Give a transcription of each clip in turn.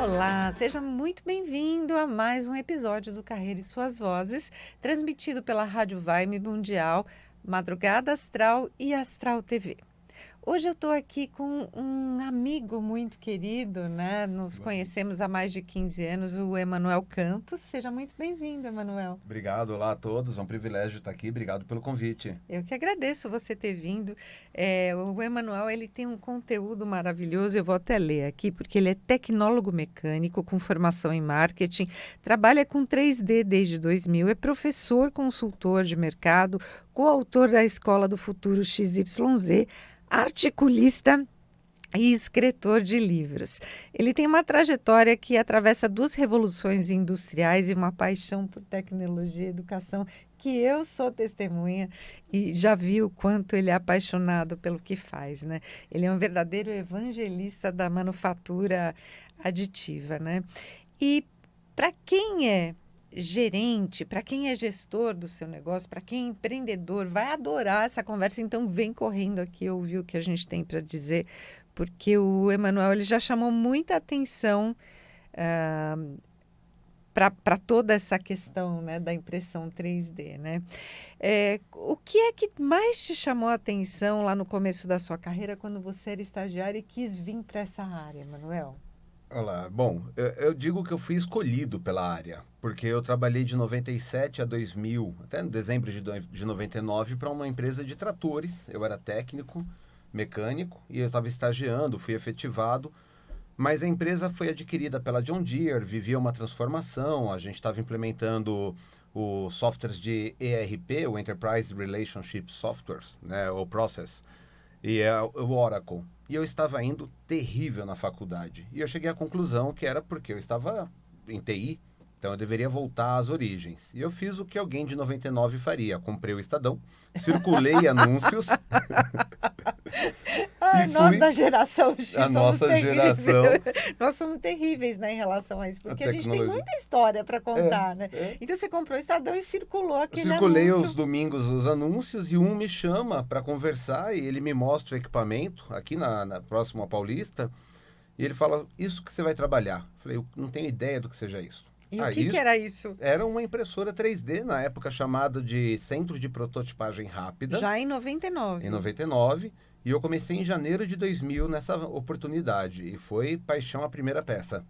Olá, seja muito bem-vindo a mais um episódio do Carreira e Suas Vozes, transmitido pela Rádio Vibe Mundial, Madrugada Astral e Astral TV. Hoje eu estou aqui com um amigo muito querido, né? Nos conhecemos há mais de 15 anos, o Emanuel Campos. Seja muito bem-vindo, Emanuel. Obrigado, olá a todos, é um privilégio estar aqui, obrigado pelo convite. Eu que agradeço você ter vindo. O Emanuel, ele tem um conteúdo maravilhoso, eu vou até ler aqui, porque ele é tecnólogo mecânico com formação em marketing, trabalha com 3D desde 2000, é professor consultor de mercado, coautor da Escola do Futuro XYZ, articulista e escritor de livros. Ele tem uma trajetória que atravessa duas revoluções industriais e uma paixão por tecnologia e educação, que eu sou testemunha e já vi o quanto ele é apaixonado pelo que faz, né? Ele é um verdadeiro evangelista da manufatura aditiva, né? E para quem é gerente, para quem é gestor do seu negócio, para quem é empreendedor, vai adorar essa conversa, então vem correndo aqui ouvir o que a gente tem para dizer, porque o Emanuel ele já chamou muita atenção para toda essa questão, né, da impressão 3D, né? O que é que mais te chamou a atenção lá no começo da sua carreira, quando você era estagiário e quis vir para essa área, Emanuel? Olá, bom, eu digo que eu fui escolhido pela área, porque eu trabalhei de 97 a 2000, até dezembro de 99, para uma empresa de tratores. Eu era técnico, mecânico, e eu estava estagiando, fui efetivado, mas a empresa foi adquirida pela John Deere, vivia uma transformação, a gente estava implementando os softwares de ERP, o Enterprise Relationship Softwares, né, o Process, e é o Oracle. E eu estava indo terrível na faculdade. E eu cheguei à conclusão que era porque eu estava em TI, então eu deveria voltar às origens. E eu fiz o que alguém de 99 faria. Comprei o Estadão, circulei anúncios Ai, e nós fui da geração X a somos nossa terríveis. geração Nós somos terríveis, né, em relação a isso, a porque a gente tem tecnologia. muita história para contar, né? É. Então você comprou o Estadão e circulou Eu aquele circulei anúncio. aos domingos os anúncios e um me chama para conversar e ele me mostra o equipamento aqui na próxima Paulista e ele fala, isso que você vai trabalhar. Eu falei, eu não tenho ideia do que seja isso. E o Ah, que isso era isso? era uma impressora 3D, na época chamada de Centro de Prototipagem Rápida, Já em 99. em 99, e eu comecei em janeiro de 2000 nessa oportunidade, e foi paixão à primeira peça.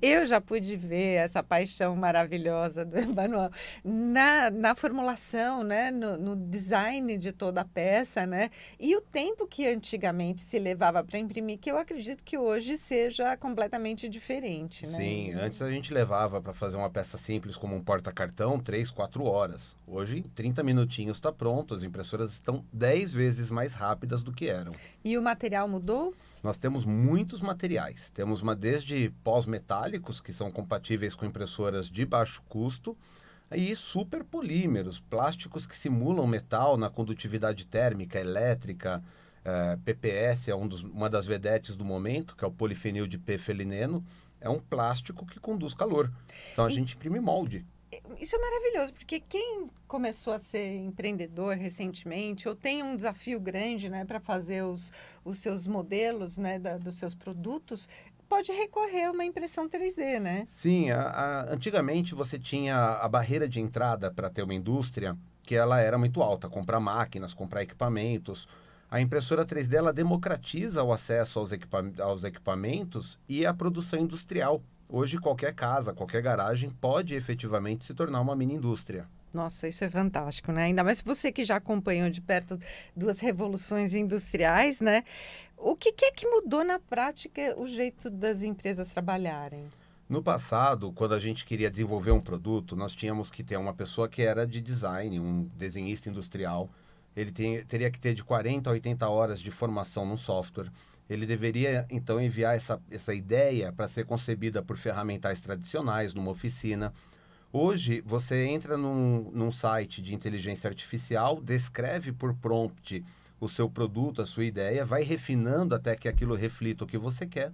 Eu já pude ver essa paixão maravilhosa do Emanuel na formulação, né? No design de toda a peça, né? E o tempo que antigamente se levava para imprimir, que eu acredito que hoje seja completamente diferente, né? Sim, antes a gente levava para fazer uma peça simples como um porta-cartão 3, 4 horas. Hoje, em 30 minutinhos está pronto, as impressoras estão 10 vezes mais rápidas do que eram. E o material mudou? Nós temos muitos materiais. Temos desde pós-metálicos, que são compatíveis com impressoras de baixo custo, e superpolímeros, plásticos que simulam metal na condutividade térmica, elétrica. PPS é uma das vedetes do momento, que é o polifenil de P-felineno. É um plástico que conduz calor. Então a gente imprime molde. Isso é maravilhoso, porque quem começou a ser empreendedor recentemente ou tem um desafio grande, né, para fazer os seus modelos, né, dos seus produtos, pode recorrer a uma impressão 3D, né? Sim, antigamente você tinha a barreira de entrada para ter uma indústria que ela era muito alta, comprar máquinas, comprar equipamentos. A impressora 3D ela democratiza o acesso aos equipamentos e a produção industrial. Hoje qualquer casa, qualquer garagem pode efetivamente se tornar uma mini indústria. Nossa, isso é fantástico, né? Ainda mais você que já acompanhou de perto duas revoluções industriais, né? O que é que mudou na prática o jeito das empresas trabalharem? No passado, quando a gente queria desenvolver um produto, nós tínhamos que ter uma pessoa que era de design, um desenhista industrial. Ele teria que ter de 40 a 80 horas de formação no software. Ele deveria, então, enviar essa ideia para ser concebida por ferramentais tradicionais, numa oficina. Hoje, você entra num site de inteligência artificial, descreve por prompt o seu produto, a sua ideia, vai refinando até que aquilo reflita o que você quer,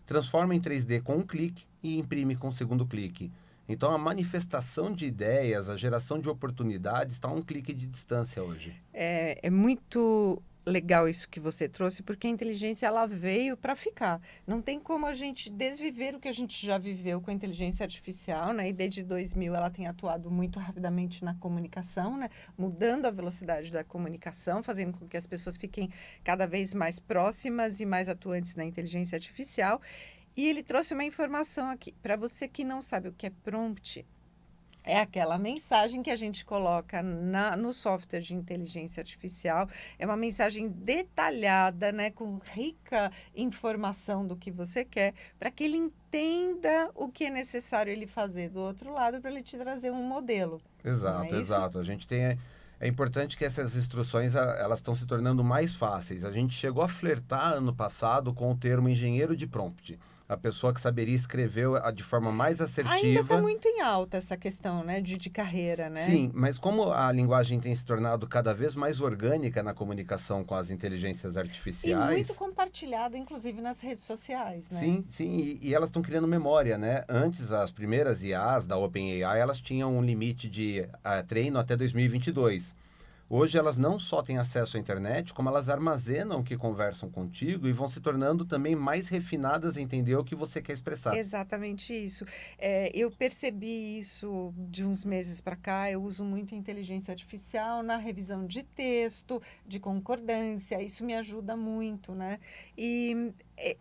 transforma em 3D com um clique e imprime com o segundo clique. Então, a manifestação de ideias, a geração de oportunidades está a um clique de distância hoje. É muito legal isso que você trouxe, porque a inteligência ela veio para ficar. Não tem como a gente desviver o que a gente já viveu com a inteligência artificial, né? E desde 2000 ela tem atuado muito rapidamente na comunicação, né? Mudando a velocidade da comunicação, fazendo com que as pessoas fiquem cada vez mais próximas e mais atuantes na inteligência artificial. E ele trouxe uma informação aqui para você que não sabe o que é prompt. É aquela mensagem que a gente coloca no software de inteligência artificial. É uma mensagem detalhada, né, com rica informação do que você quer, para que ele entenda o que é necessário ele fazer do outro lado, para ele te trazer um modelo. Exato, exato. A gente tem... É importante que essas instruções elas estão se tornando mais fáceis. A gente chegou a flertar ano passado com o termo engenheiro de prompt. A pessoa que saberia escrever de forma mais assertiva. Ainda está muito em alta essa questão, né, de carreira, né? Sim, mas como a linguagem tem se tornado cada vez mais orgânica na comunicação com as inteligências artificiais... E muito compartilhada, inclusive, nas redes sociais, né? Sim, sim, e elas estão criando memória, né? Antes, as primeiras IAs da OpenAI, elas tinham um limite de treino até 2022. Hoje elas não só têm acesso à internet, como elas armazenam o que conversam contigo e vão se tornando também mais refinadas em entender o que você quer expressar. Exatamente isso. Eu percebi isso de uns meses para cá. Eu uso muito inteligência artificial na revisão de texto, de concordância. Isso me ajuda muito, né? E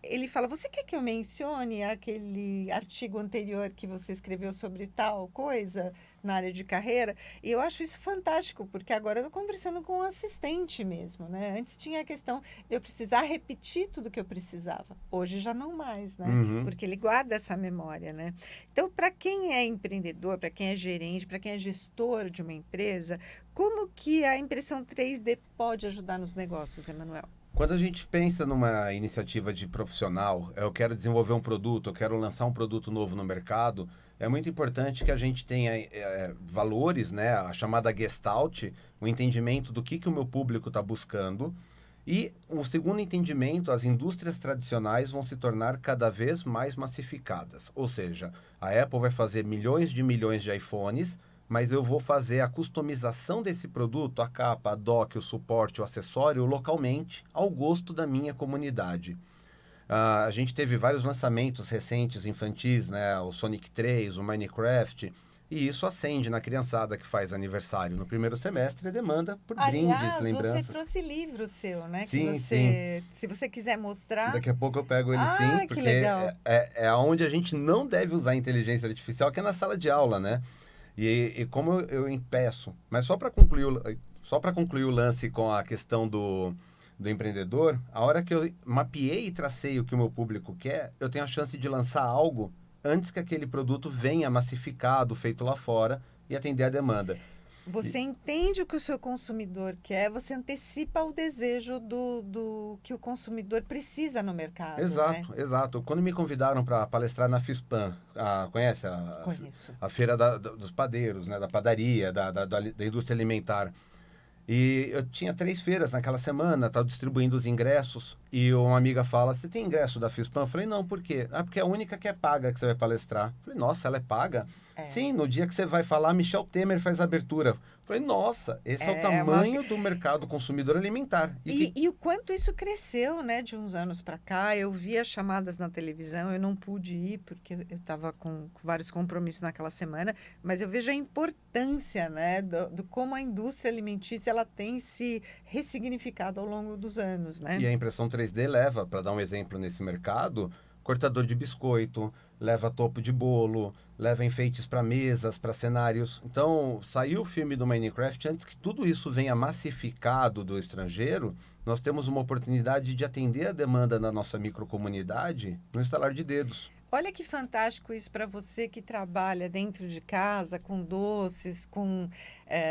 ele fala, você quer que eu mencione aquele artigo anterior que você escreveu sobre tal coisa na área de carreira? E eu acho isso fantástico, porque agora eu estou conversando com um assistente mesmo, né? Antes tinha a questão de eu precisar repetir tudo que eu precisava. Hoje já não mais, né? Uhum. Porque ele guarda essa memória, né? Então, para quem é empreendedor, para quem é gerente, para quem é gestor de uma empresa, como que a impressão 3D pode ajudar nos negócios, Emanuel? Quando a gente pensa numa iniciativa de profissional, eu quero desenvolver um produto, eu quero lançar um produto novo no mercado, é muito importante que a gente tenha valores, né? A chamada Gestalt, o entendimento do que o meu público está buscando. E o segundo entendimento, as indústrias tradicionais vão se tornar cada vez mais massificadas. Ou seja, a Apple vai fazer milhões de iPhones, mas eu vou fazer a customização desse produto, a capa, a dock, o suporte, o acessório, localmente, ao gosto da minha comunidade. A gente teve vários lançamentos recentes infantis, né? O Sonic 3, o Minecraft, e isso acende na criançada que faz aniversário no primeiro semestre e demanda por brindes, lembranças. Você trouxe livro seu, né? Sim, que sim. Se você quiser mostrar... Daqui a pouco eu pego ele sim, que porque legal. é onde a gente não deve usar a inteligência artificial, que é na sala de aula, né? E como eu impeço, mas só para concluir o lance com a questão do empreendedor, a hora que eu mapeei e tracei o que o meu público quer, eu tenho a chance de lançar algo antes que aquele produto venha massificado, feito lá fora e atender a demanda. Você entende o que o seu consumidor quer, você antecipa o desejo do que o consumidor precisa no mercado. Exato, né? Exato. Quando me convidaram para palestrar na FISPAN, conhece Conheço. A feira dos padeiros, né, da padaria, da indústria alimentar. E eu tinha 3 feiras naquela semana, estava distribuindo os ingressos, e uma amiga fala, você tem ingresso da FISPAN? Eu falei, não, por quê? Porque é a única que é paga que você vai palestrar. Eu falei, nossa, ela é paga? Sim, no dia que você vai falar, Michel Temer faz a abertura. Eu falei, nossa, esse é o tamanho do mercado consumidor alimentar. E o quanto isso cresceu, né, de uns anos para cá. Eu vi as chamadas na televisão, eu não pude ir, porque eu estava com vários compromissos naquela semana, mas eu vejo a importância, né, do como a indústria alimentícia ela tem se ressignificado ao longo dos anos, né? E a impressão 3D leva, para dar um exemplo nesse mercado, cortador de biscoito, leva topo de bolo, leva enfeites para mesas, para cenários. Então, saiu o filme do Minecraft, antes que tudo isso venha massificado do estrangeiro, nós temos uma oportunidade de atender a demanda da nossa microcomunidade no estalar de dedos. Olha que fantástico isso para você que trabalha dentro de casa, com doces, com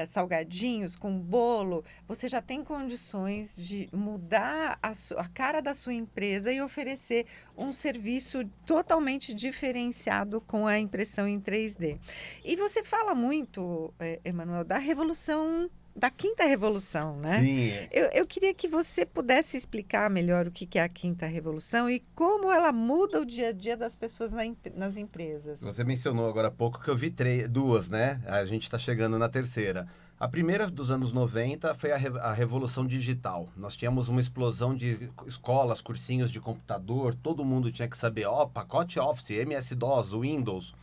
salgadinhos, com bolo. Você já tem condições de mudar a cara da sua empresa e oferecer um serviço totalmente diferenciado com a impressão em 3D. E você fala muito, Emanuel, da revolução, da quinta revolução, né? Sim. Eu queria que você pudesse explicar melhor o que é a quinta revolução e como ela muda o dia a dia das pessoas nas empresas. Você mencionou agora há pouco que eu vi 2, né? A gente está chegando na terceira. A primeira dos anos 90 foi a revolução digital. Nós tínhamos uma explosão de escolas, cursinhos de computador, todo mundo tinha que saber, pacote Office, MS-DOS, Windows.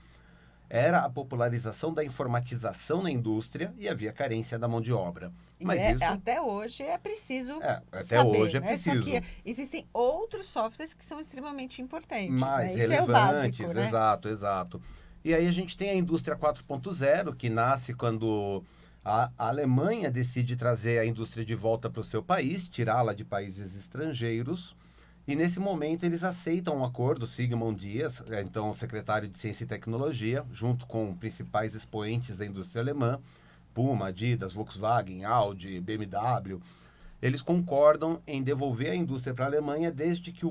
Era a popularização da informatização na indústria e havia carência da mão de obra. Mas isso... até hoje é preciso até saber, hoje é né? preciso. Só que existem outros softwares que são extremamente importantes, Mais né? Isso relevantes, é o básico, né? Exato. E aí a gente tem a indústria 4.0, que nasce quando a Alemanha decide trazer a indústria de volta para o seu país, tirá-la de países estrangeiros. E nesse momento eles aceitam um acordo, Sigmund Dias, então secretário de Ciência e Tecnologia, junto com principais expoentes da indústria alemã, Puma, Adidas, Volkswagen, Audi, BMW. Eles concordam em devolver a indústria para a Alemanha desde que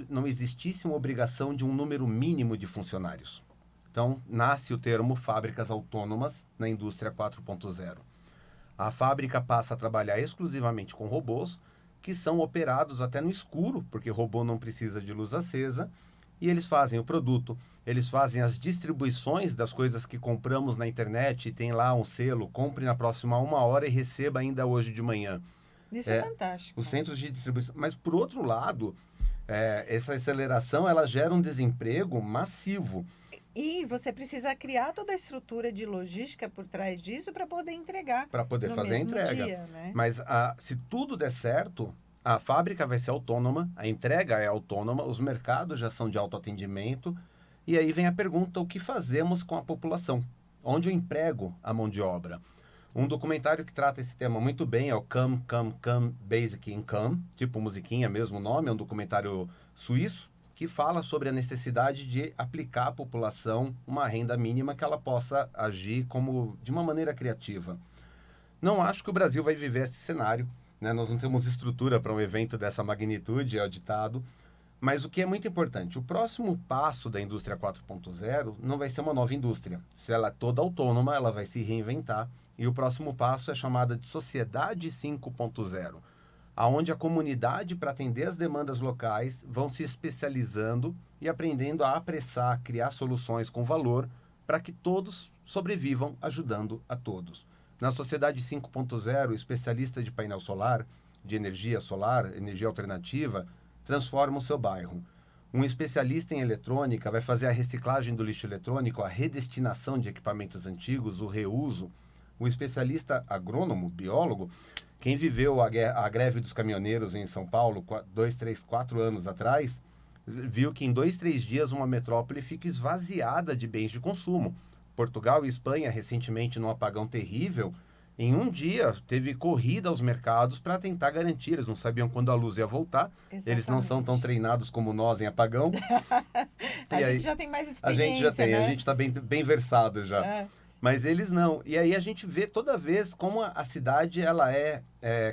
não existisse uma obrigação de um número mínimo de funcionários. Então, nasce o termo fábricas autônomas na indústria 4.0. A fábrica passa a trabalhar exclusivamente com robôs, que são operados até no escuro, porque robô não precisa de luz acesa, e eles fazem o produto, eles fazem as distribuições das coisas que compramos na internet, tem lá um selo, compre na próxima 1 hora e receba ainda hoje de manhã. Isso é fantástico. Os centros de distribuição. Mas, por outro lado, essa aceleração ela gera um desemprego massivo. E você precisa criar toda a estrutura de logística por trás disso para poder entregar. Para poder fazer a entrega. Dia, né? Mas se tudo der certo, a fábrica vai ser autônoma, a entrega é autônoma, os mercados já são de autoatendimento. E aí vem a pergunta: o que fazemos com a população? Onde eu emprego a mão de obra? Um documentário que trata esse tema muito bem é o Come Basic Income, tipo musiquinha, mesmo nome, é um documentário suíço, que fala sobre a necessidade de aplicar à população uma renda mínima que ela possa agir de uma maneira criativa. Não acho que o Brasil vai viver esse cenário, né? Nós não temos estrutura para um evento dessa magnitude, é o ditado, mas o que é muito importante, o próximo passo da indústria 4.0 não vai ser uma nova indústria. Se ela é toda autônoma, ela vai se reinventar, e o próximo passo é chamada de sociedade 5.0. Onde a comunidade, para atender as demandas locais, vão se especializando e aprendendo a apressar, criar soluções com valor para que todos sobrevivam ajudando a todos. Na sociedade 5.0, o especialista de painel solar, de energia solar, energia alternativa, transforma o seu bairro. Um especialista em eletrônica vai fazer a reciclagem do lixo eletrônico, a redestinação de equipamentos antigos, o reuso. O especialista agrônomo, biólogo, quem viveu a greve dos caminhoneiros em São Paulo 2, 3, 4 anos atrás, viu que em 2, 3 dias uma metrópole fica esvaziada de bens de consumo. Portugal e Espanha, recentemente, num apagão terrível, em um dia teve corrida aos mercados para tentar garantir. Eles não sabiam quando a luz ia voltar. Exatamente. Eles não são tão treinados como nós em apagão. A gente já tem mais experiência, a gente já tem, né? A gente está bem versado já. Mas eles não. E aí a gente vê toda vez como a cidade ela é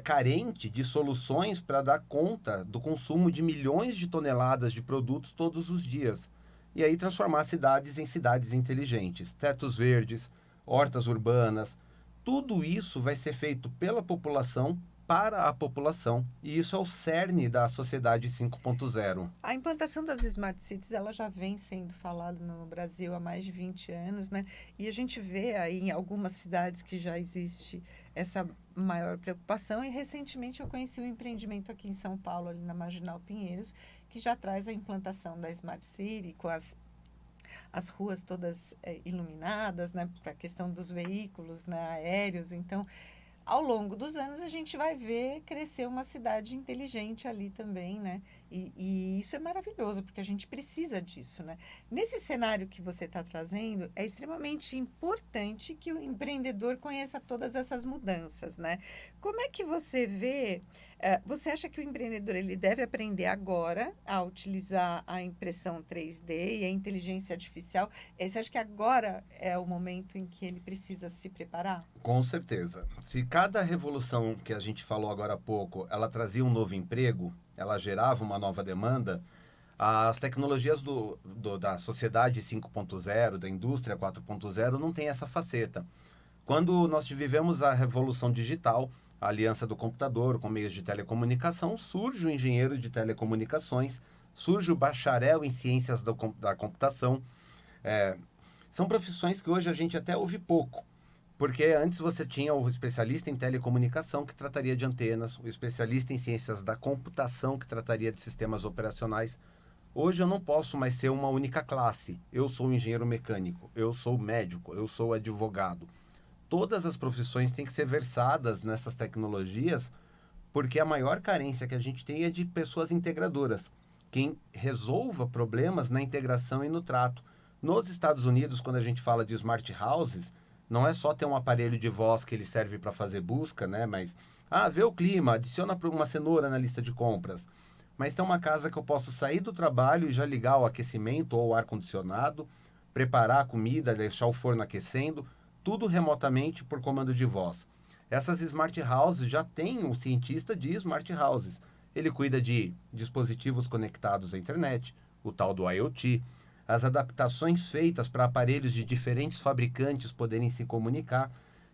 carente de soluções para dar conta do consumo de milhões de toneladas de produtos todos os dias. E aí transformar cidades em cidades inteligentes. Tetos verdes, hortas urbanas, tudo isso vai ser feito pela população, para a população. E isso é o cerne da sociedade 5.0. A implantação das Smart Cities, ela já vem sendo falada no Brasil há mais de 20 anos, né? E a gente vê aí em algumas cidades que já existe essa maior preocupação. E recentemente eu conheci um empreendimento aqui em São Paulo, ali na Marginal Pinheiros, que já traz a implantação da Smart City com as ruas todas iluminadas, né? Para a questão dos veículos, né, aéreos. Então, ao longo dos anos, a gente vai ver crescer uma cidade inteligente ali também, né? E isso é maravilhoso, porque a gente precisa disso, né? Nesse cenário que você está trazendo, é extremamente importante que o empreendedor conheça todas essas mudanças, né? Como é que você vê... você acha que o empreendedor ele deve aprender agora a utilizar a impressão 3D e a inteligência artificial? Você acha que agora é o momento em que ele precisa se preparar? Com certeza. Se cada revolução que a gente falou agora há pouco, ela trazia um novo emprego, ela gerava uma nova demanda, as tecnologias da sociedade 5.0, da indústria 4.0, não tem essa faceta. Quando nós vivemos a revolução digital, a aliança do computador com meios de telecomunicação, surge o engenheiro de telecomunicações, surge o bacharel em ciências da computação. São profissões que hoje a gente até ouve pouco, Porque antes você tinha o especialista em telecomunicação que trataria de antenas, o especialista em ciências da computação que trataria de sistemas operacionais. Hoje eu não posso mais ser uma única classe. Eu sou engenheiro mecânico, eu sou médico, eu sou advogado. Todas as profissões têm que ser versadas nessas tecnologias, porque a maior carência que a gente tem é de pessoas integradoras, quem resolva problemas na integração e no trato. Nos Estados Unidos, quando a gente fala de smart houses, não é só ter um aparelho de voz que ele serve para fazer busca, né? Mas, vê o clima, adiciona uma cenoura na lista de compras. Mas tem uma casa que eu posso sair do trabalho e já ligar o aquecimento ou o ar-condicionado, preparar a comida, deixar o forno aquecendo, tudo remotamente por comando de voz. Essas smart houses já têm um cientista de smart houses. Ele cuida de dispositivos conectados à internet, o tal do IoT, as adaptações feitas para aparelhos de diferentes fabricantes poderem se comunicar.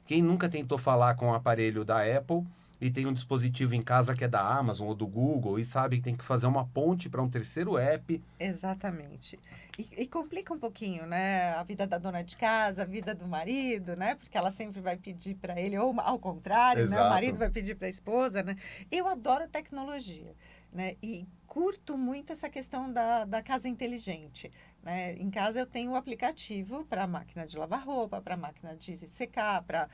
Quem nunca tentou falar com o aparelho da Apple e tem um dispositivo em casa que é da Amazon ou do Google e sabe que tem que fazer uma ponte para um terceiro app? Exatamente. E complica um pouquinho, né? A vida da dona de casa, a vida do marido, né? Porque ela sempre vai pedir para ele, ou ao contrário, né? O marido vai pedir para a esposa, né? Eu adoro tecnologia, né? E curto muito essa questão da casa inteligente, né? Em casa eu tenho o aplicativo para máquina de lavar roupa, para máquina de secar, para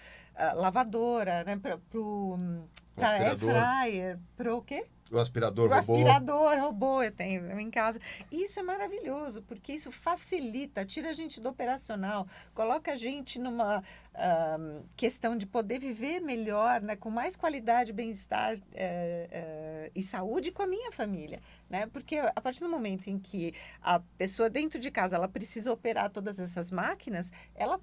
lavadora, né? Para air fryer, para o quê? O aspirador robô. O robô. aspirador robô eu tenho em casa. Isso é maravilhoso, porque isso facilita, tira a gente do operacional, coloca a gente numa questão de poder viver melhor, né, com mais qualidade, bem-estar e saúde com a minha família. Né? Porque a partir do momento em que a pessoa dentro de casa ela precisa operar todas essas máquinas, ela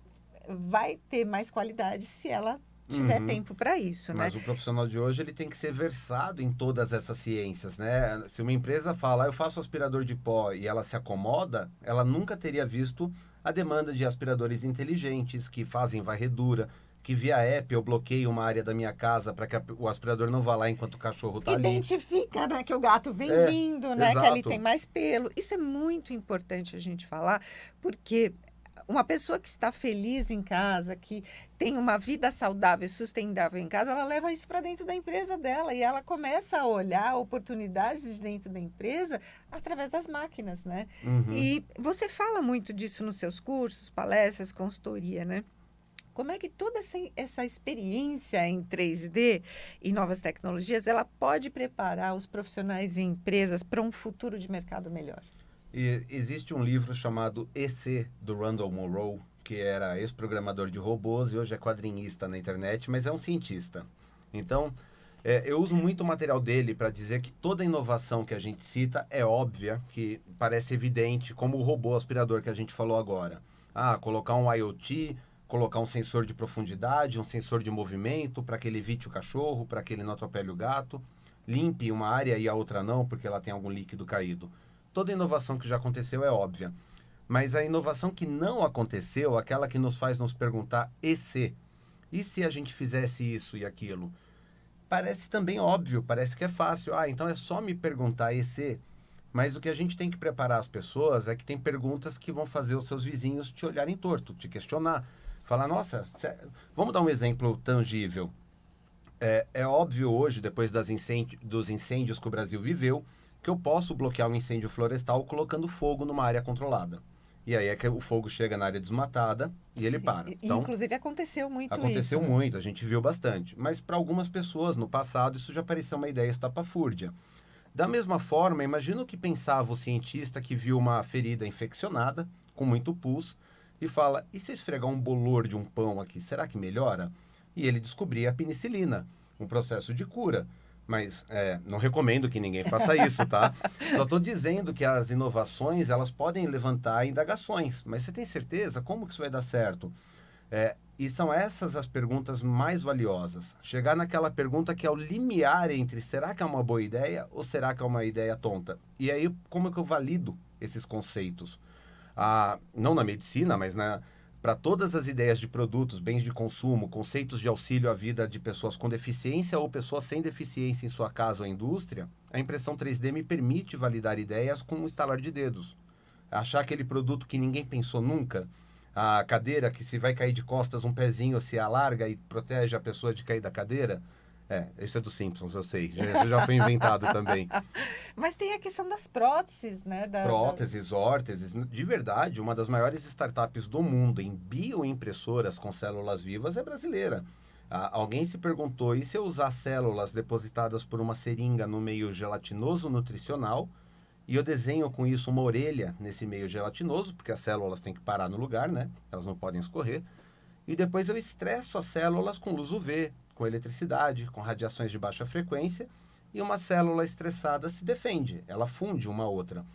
vai ter mais qualidade se ela tiver tempo para isso, né? Mas o profissional de hoje ele tem que ser versado em todas essas ciências, né? Se uma empresa fala, eu faço aspirador de pó e ela se acomoda, ela nunca teria visto a demanda de aspiradores inteligentes que fazem varredura, que via app eu bloqueio uma área da minha casa para que o aspirador não vá lá enquanto o cachorro está ali. Identifica, né, que o gato vem vindo, né? Exato. Que ali tem mais pelo. Isso é muito importante a gente falar, porque uma pessoa que está feliz em casa, que tem uma vida saudável e sustentável em casa, ela leva isso para dentro da empresa dela e ela começa a olhar oportunidades dentro da empresa através das máquinas, né? E você fala muito disso nos seus cursos, palestras, consultoria, né? Como é que toda essa experiência em 3D e novas tecnologias, ela pode preparar os profissionais e empresas para um futuro de mercado melhor? E existe um livro chamado EC, do Randall Munroe, que era ex-programador de robôs e hoje é quadrinista na internet, mas é um cientista. Então, eu uso muito o material dele para dizer que toda inovação que a gente cita é óbvia, que parece evidente, como o robô aspirador que a gente falou agora. Colocar um IoT, colocar um sensor de profundidade, um sensor de movimento para que ele evite o cachorro, para que ele não atropele o gato, limpe uma área e a outra não, porque ela tem algum líquido caído. Toda inovação que já aconteceu é óbvia. Mas a inovação que não aconteceu, aquela que nos faz nos perguntar e se a gente fizesse isso e aquilo? Parece também óbvio, parece que é fácil. Então é só me perguntar e se. Mas o que a gente tem que preparar as pessoas é que tem perguntas que vão fazer os seus vizinhos te olharem torto, te questionar. Falar, nossa, vamos dar um exemplo tangível. É óbvio hoje, depois dos incêndios que o Brasil viveu, que eu posso bloquear um incêndio florestal colocando fogo numa área controlada. E aí é que o fogo chega na área desmatada e ele para. Então, inclusive aconteceu muito isso. Aconteceu muito, a gente viu bastante. Mas para algumas pessoas, no passado, isso já parecia uma ideia estapafúrdia. Da mesma forma, imagina o que pensava o cientista que viu uma ferida infeccionada, com muito pus, e fala, e se eu esfregar um bolor de um pão aqui, será que melhora? E ele descobria a penicilina, um processo de cura. Mas não recomendo que ninguém faça isso, tá? Só estou dizendo que as inovações, elas podem levantar indagações. Mas você tem certeza? Como que isso vai dar certo? E são essas as perguntas mais valiosas. Chegar naquela pergunta que é o limiar entre será que é uma boa ideia ou será que é uma ideia tonta? E aí, como é que eu valido esses conceitos? Não na medicina, mas para todas as ideias de produtos, bens de consumo, conceitos de auxílio à vida de pessoas com deficiência ou pessoas sem deficiência em sua casa ou indústria, a impressão 3D me permite validar ideias com um estalar de dedos. Achar aquele produto que ninguém pensou nunca, A cadeira que se vai cair de costas, um pezinho se alarga e protege a pessoa de cair da cadeira. Isso é dos Simpsons, eu sei. Já foi inventado também. Mas tem a questão das próteses, né? Próteses, órteses. De verdade, uma das maiores startups do mundo em bioimpressoras com células vivas é brasileira. Alguém se perguntou, e se eu usar células depositadas por uma seringa no meio gelatinoso nutricional, e eu desenho com isso uma orelha nesse meio gelatinoso, porque as células têm que parar no lugar, né? Elas não podem escorrer. E depois eu estresso as células com luz UV, com eletricidade, com radiações de baixa frequência, e uma célula estressada se defende, ela funde uma outra.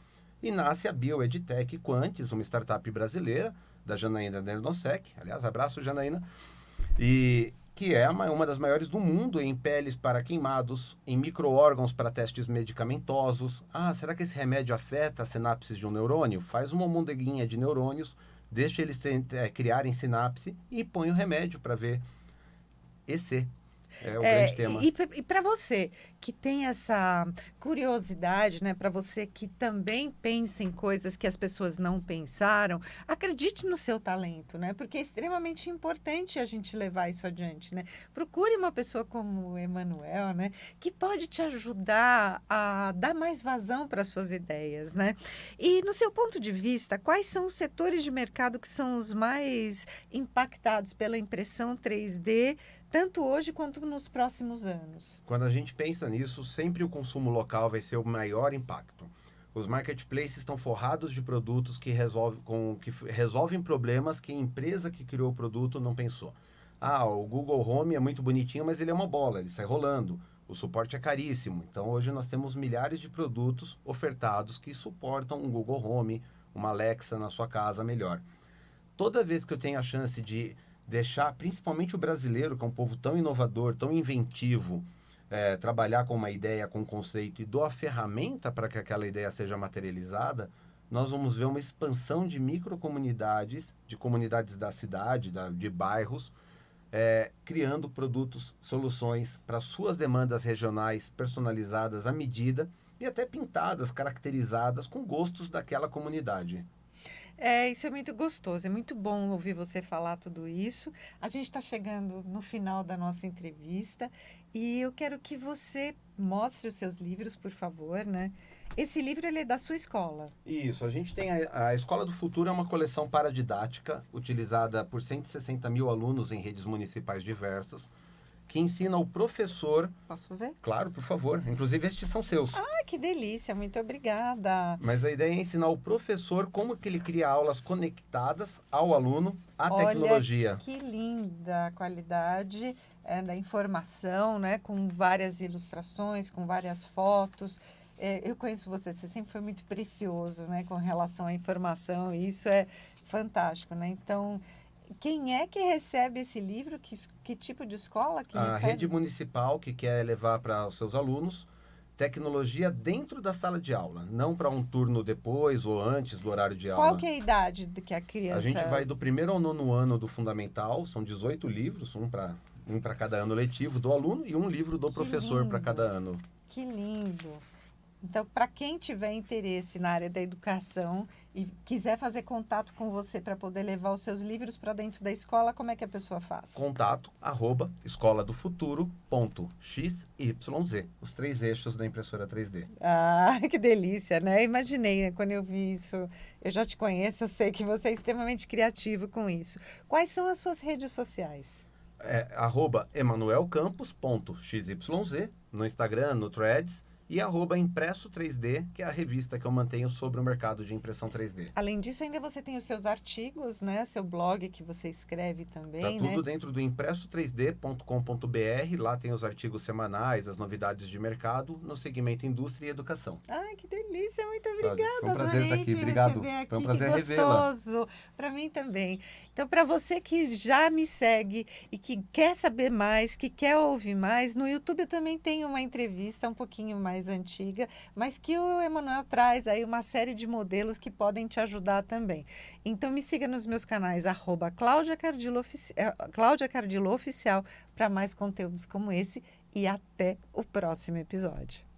E nasce a BioEdTech Quantis, uma startup brasileira, da Janaína Nernosec, aliás, abraço Janaína, e que é uma das maiores do mundo em peles para queimados, em micro-órgãos para testes medicamentosos. Será que esse remédio afeta as sinapses de um neurônio? Faz uma almôndeguinha de neurônios, deixa eles criarem sinapse e põe o remédio para ver. Esse é o grande tema. E para você que tem essa curiosidade, né? Para você que também pensa em coisas que as pessoas não pensaram, acredite no seu talento, né? Porque é extremamente importante a gente levar isso adiante, né? Procure uma pessoa como o Emanuel, né? Que pode te ajudar a dar mais vazão para as suas ideias, né? E no seu ponto de vista, quais são os setores de mercado que são os mais impactados pela impressão 3D, tanto hoje quanto nos próximos anos? Quando a gente pensa nisso, sempre o consumo local vai ser o maior impacto. Os marketplaces estão forrados de produtos que resolvem problemas que a empresa que criou o produto não pensou. O Google Home é muito bonitinho, mas ele é uma bola, ele sai rolando. O suporte é caríssimo. Então, hoje nós temos milhares de produtos ofertados que suportam um Google Home, uma Alexa na sua casa melhor. Toda vez que eu tenho a chance de deixar, principalmente o brasileiro, que é um povo tão inovador, tão inventivo, trabalhar com uma ideia, com um conceito e dou a ferramenta para que aquela ideia seja materializada, nós vamos ver uma expansão de microcomunidades, de comunidades da cidade, de bairros, criando produtos, soluções para suas demandas regionais, personalizadas à medida e até pintadas, caracterizadas com gostos daquela comunidade. Isso é muito gostoso, é muito bom ouvir você falar tudo isso. A gente está chegando no final da nossa entrevista e eu quero que você mostre os seus livros, por favor, né? Esse livro ele é da sua escola. Isso, a gente tem a Escola do Futuro, é uma coleção paradidática, utilizada por 160 mil alunos em redes municipais diversas, que ensina o professor... Posso ver? Claro, por favor. Inclusive, estes são seus. Que delícia, muito obrigada. Mas a ideia é ensinar o professor como que ele cria aulas conectadas ao aluno, à tecnologia. Que linda a qualidade da informação, né? Com várias ilustrações, com várias fotos. Eu conheço você sempre foi muito precioso, né? Com relação à informação, e isso é fantástico, né? Então... Quem é que recebe esse livro? Que tipo de escola que recebe? A rede municipal que quer levar para os seus alunos tecnologia dentro da sala de aula, não para um turno depois ou antes do horário de aula. Qual que é a idade que a criança... A gente vai do 1º ao 9º ano do fundamental, são 18 livros, um para cada ano letivo do aluno e um livro do professor para cada ano. Que lindo! Então, para quem tiver interesse na área da educação e quiser fazer contato com você para poder levar os seus livros para dentro da escola, como é que a pessoa faz? Contato @escoladofuturo.xyz, os 3 eixos da impressora 3D. Que delícia, né? Imaginei, né? Quando eu vi isso, eu já te conheço, eu sei que você é extremamente criativo com isso. Quais são as suas redes sociais? @emanuelcampos.xyz, no Instagram, no Threads, e @impresso 3D, que é a revista que eu mantenho sobre o mercado de impressão 3D. Além disso, ainda você tem os seus artigos, né? Seu blog que você escreve também, Tá tudo dentro do impresso3d.com.br, lá tem os artigos semanais, as novidades de mercado, no segmento indústria e educação. Que delícia, muito obrigada. Foi um prazer estar aqui, obrigado. Foi um prazer revê-la. Gostoso, para mim também. Então, para você que já me segue e que quer saber mais, que quer ouvir mais, no YouTube eu também tenho uma entrevista um pouquinho mais antiga, mas que o Emanuel traz aí uma série de modelos que podem te ajudar também. Então, me siga nos meus canais, @Cláudia Cardillo Oficial, para mais conteúdos como esse, e até o próximo episódio.